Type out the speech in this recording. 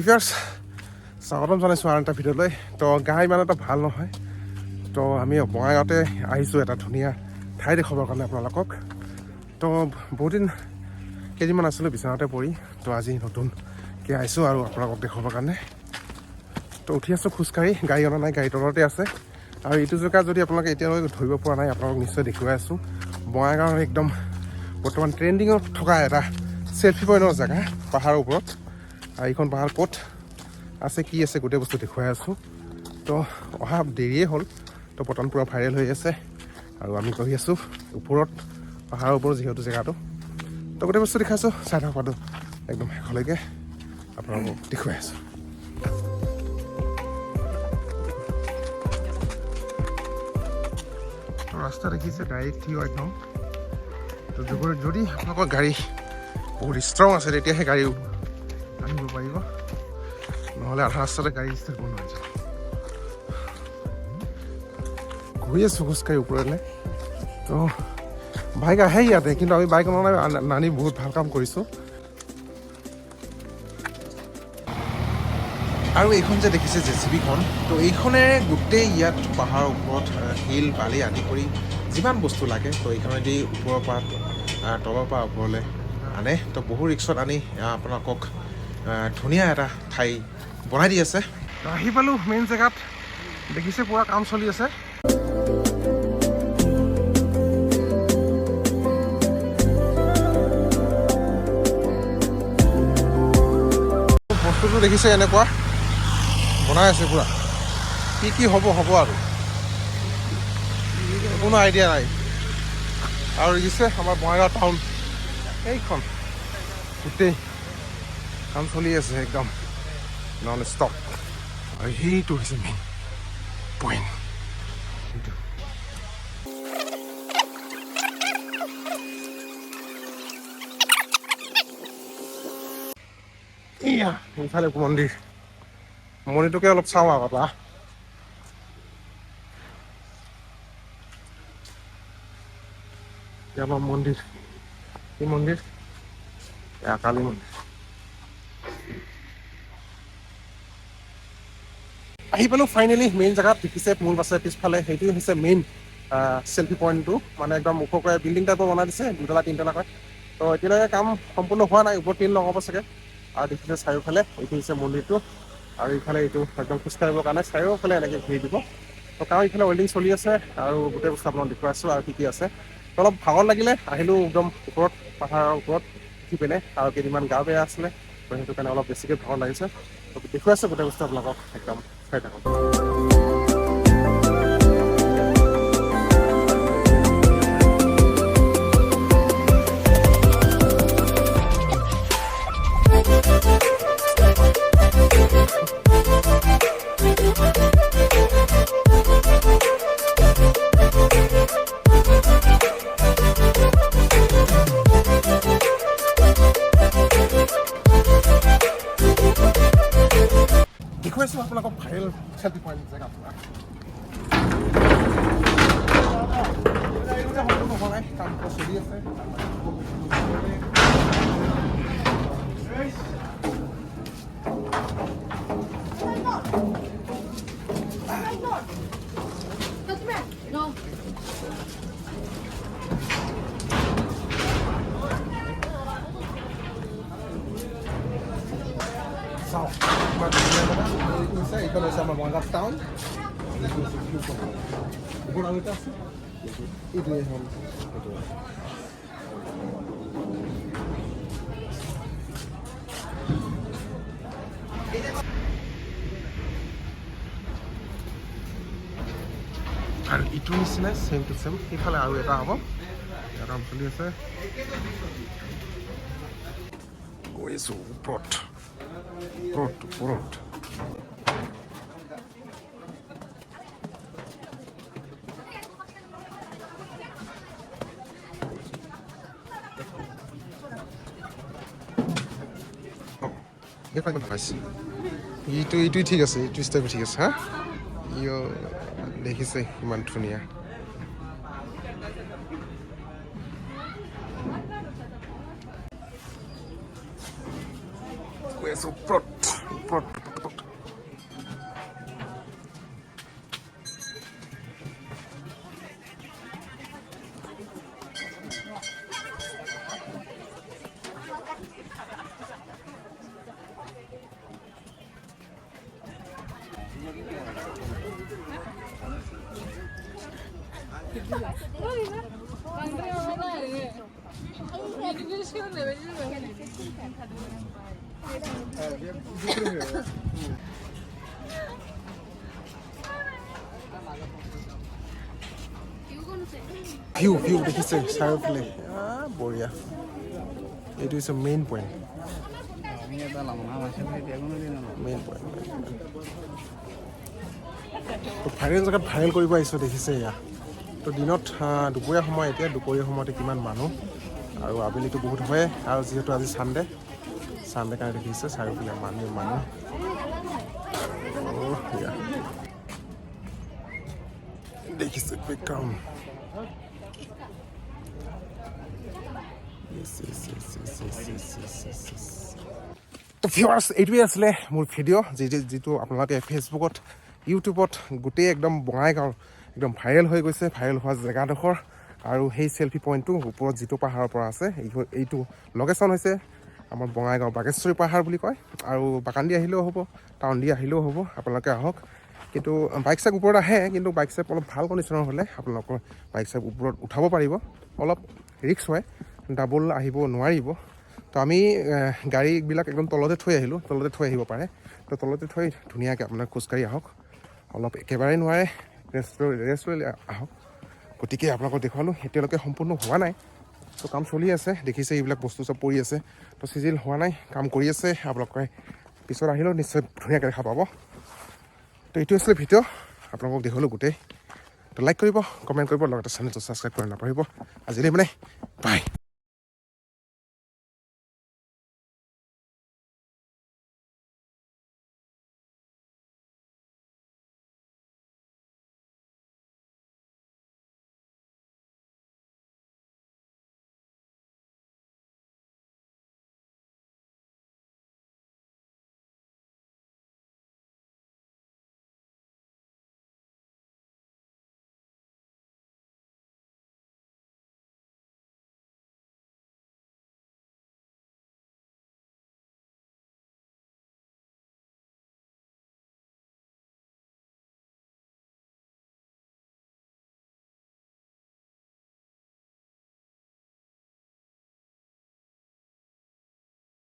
Viewers স্বাগতম জনাইছোঁ আৰু এটা ভিডিঅ'লৈ। তো গা ইমান এটা ভাল নহয়, তো আমি বঙাইগাঁৱতে আহিছোঁ এটা ধুনীয়া ঠাই দেখুৱাবৰ কাৰণে আপোনালোকক। তো বহুদিন কেইদিনমান আছিলোঁ বিচনাতে পৰি, তো আজি নতুনকৈ আহিছোঁ আৰু আপোনালোকক দেখুৱাবৰ কাৰণে। তো উঠি আছোঁ খোজকাঢ়ি, গাড়ী অনা নাই, গাড়ী তলতে আছে। আৰু এইটো জেগা যদি আপোনালোকে এতিয়ালৈকে ধৰিব পৰা নাই, আপোনালোকক নিশ্চয় দেখুৱাই আছোঁ। বঙাইগাঁৱৰ একদম বৰ্তমান ট্ৰেণ্ডিঙত থকা এটা চেল্ফি পইণ্টৰ জেগা পাহাৰৰ ওপৰত। আৰু এইখন পাহাৰ ক'ত আছে, কি আছে, গোটেই বস্তু দেখুৱাই আছোঁ। তো অহা দেৰিয়ে হ'ল, তো বৰ্তমান পূৰা ভাইৰেল হৈ আছে। আৰু আমি গৈ আছোঁ ওপৰত, পাহাৰৰ ওপৰত যিহেতু জেগাটো। তো গোটেই বস্তু দেখাইছোঁ, চাই থকাটো একদম শেষলৈকে আপোনালোকক দেখুৱাই আছোঁ। তো ৰাস্তা দেখিছে ডাইৰেক্ট থিয় একদম। তো যদি আপোনালোকৰ গাড়ী বহুত ষ্ট্ৰং আছে তেতিয়াহে গাড়ী আনিব পাৰিব, নহ'লে আধা ৰাস্তাতে গাড়ী ষ্টাৰ্ট কৰিব নোৱাৰি যাব। ঘূৰি আছোঁ খোজকাঢ়ি ওপৰলৈ। তো বাইক আহে ইয়াতে, কিন্তু আমি বাইক নানি বহুত ভাল কাম কৰিছোঁ। আৰু এইখন যে দেখিছে JCBখন, তো এইখনেৰে গোটেই ইয়াত পাহাৰৰ ওপৰত শিল বালি আদি কৰি যিমান বস্তু লাগে, তো এইখনেদি ওপৰৰ পৰা তলৰ পৰা ওপৰলৈ আনে। তো বহু ৰিক্সত আনি আপোনালোকক ধুনীয়া এটা ঠাই বনাই দি আছে। আহি পালোঁ মেইন জেগাত, দেখিছে পূৰা কাম চলি আছে। বস্তুটো দেখিছে এনেকুৱা বনাই আছে পূৰা, কি হ'ব আৰু কোনো আইডিয়া নাই। আৰু দেখিছে আমাৰ বঙাইগাঁও টাউন, এইখন গোটেই কাম চলি আছে একদম নন ষ্টপ। আৰু সেইটো হৈছে মেইন পইণ্ট। সেইটো এয়া এইফালে মন্দিৰটোকে অলপ চাওঁ আগত। আমাৰ মন্দিৰ, এই মন্দিৰ কালী মন্দিৰ। আহি পালোঁ ফাইনেলি মেইন জেগাত। দেখিছে মূল বাছে পিছফালে, সেইটোৱে হৈছে মেইন চেল্ফি পইণ্টটো। মানে একদম ওখকৈ বিল্ডিং টাইপৰ বনাই দিছে, দুতলা তিনিতলাকৈ। তো এতিয়ালৈকে কাম সম্পূৰ্ণ হোৱা নাই, ওপৰত টিন লগাব চাগে। আৰু দেখিছে চাৰিওফালে, এইটো হৈছে মন্দিৰটো। আৰু ইফালে এইটো একদম খোজকাঢ়িবৰ কাৰণে চাৰিওফালে এনেকৈ ঘূৰি দিব। তো কাৰণ ইফালে ৱেল্ডিং চলি আছে, আৰু গোটেই বস্তু আপোনাক দেখুৱাই আছোঁ আৰু কি আছে। তো অলপ ভাগৰ লাগিলে, আহিলোঁ একদম ওপৰত, পাহাৰৰ ওপৰত উঠি পিনে। আৰু কেইদিনমান গা বেয়া আছিলে, তো সেইটো কাৰণে অলপ বেছিকৈ ভাগৰ লাগিছে। তো দেখুৱাই আছোঁ গোটেই বস্তু আপোনালোকক, একদম চাই থাকক। দেখুৱাইছোঁ আপোনালোকক ভাইৰেল চেল্ফি পইণ্ট জেগা পৰা। সম্পূৰ্ণ হোৱা নাই, কাম চলি আছে। চাওঁ এইখন হৈছে আমাৰ বঙাইগাঁও টাউন। ওপৰত আৰু এটা আছে, এইটোৱে হ'ল এইটো। আৰু ইটো নিচিনা ছেম টু ছেম সেইফালে আৰু এটা হ'ব, ইয়াৰ কাম চলি আছে। গৈ আছোঁ ওপৰত। এইটোৱে ঠিক আছে, এইটো ষ্টাইল ঠিক আছে। হা দেখিছে ইমান ধুনীয়া। গৈ আছোঁ ওপৰত। ওপৰত ভিউ দেখিছে চাৰিওফালে বঢ়িয়া এইটো হৈছে মেইন পইণ্ট তো ভাইৰেল জেগাত ভাইৰেল কৰিব আহিছোঁ দেখিছে এয়া তো দিনত দুপৰীয়া সময় এতিয়া দুপৰীয়া সময়তে কিমান মানুহ আৰু আবেলিটো বহুত হয় আৰু যিহেতু আজি ছানডে কাৰণে দেখিছে চাৰিওফালে মানুহ দেখিছে বেকগ্ৰাউণ্ড তো ভিউৱাৰ্ছ এইটোৱে আছিলে মোৰ ভিডিঅ' যিটো আপোনালোকে ফেচবুকত ইউটিউবত গোটেই একদম বঙাইগাঁও একদম ভাইৰেল হৈ গৈছে ভাইৰেল হোৱা জেগাডোখৰ আৰু সেই চেল্ফি পইণ্টটো ওপৰত যিটো পাহাৰৰ পৰা আছে এইটো লোকেশ্যন হৈছে আমাৰ বঙাইগাঁও বাগেশ্বৰী পাহাৰ বুলি কয় আৰু বাগান দি আহিলেও হ'ব টাউন দি আহিলেও হ'ব আপোনালোকে আহক কিন্তু বাইক চাইক ওপৰত আহে কিন্তু বাইক চাইক অলপ ভাল কণ্ডিশ্যনৰ হ'লে আপোনালোকৰ বাইক চাইক ওপৰত উঠাব পাৰিব অলপ ৰিক্স হয় ডাবল আহিব নোৱাৰিব তো আমি গাড়ীবিলাক একদম তলতে থৈ আহিলোঁ তলতে থৈ আহিব পাৰে তো তলতে থৈ ধুনীয়াকৈ আপোনাক খোজকাঢ়ি আহক অলপ একেবাৰে নোৱাৰে ৰেষ্ট লৈ আহক গতিকে আপোনালোকক দেখুৱালোঁ এতিয়ালৈকে সম্পূৰ্ণ হোৱা নাই তো কাম চলি আছে দেখিছে এইবিলাক বস্তু চব পৰি আছে তো চিজিল হোৱা নাই কাম কৰি আছে আপোনালোকে পিছত আহিলেও নিশ্চয় ধুনীয়াকৈ দেখা পাব তো এইটো আছিলে ভিডিঅ' আপোনালোকক দেখুৱালোঁ গোটেই তো লাইক কৰিব কমেণ্ট কৰিব লগতে চেনেলটো ছাবস্ক্ৰাইব কৰি নাপাহৰিব আজিলৈ মানে বাই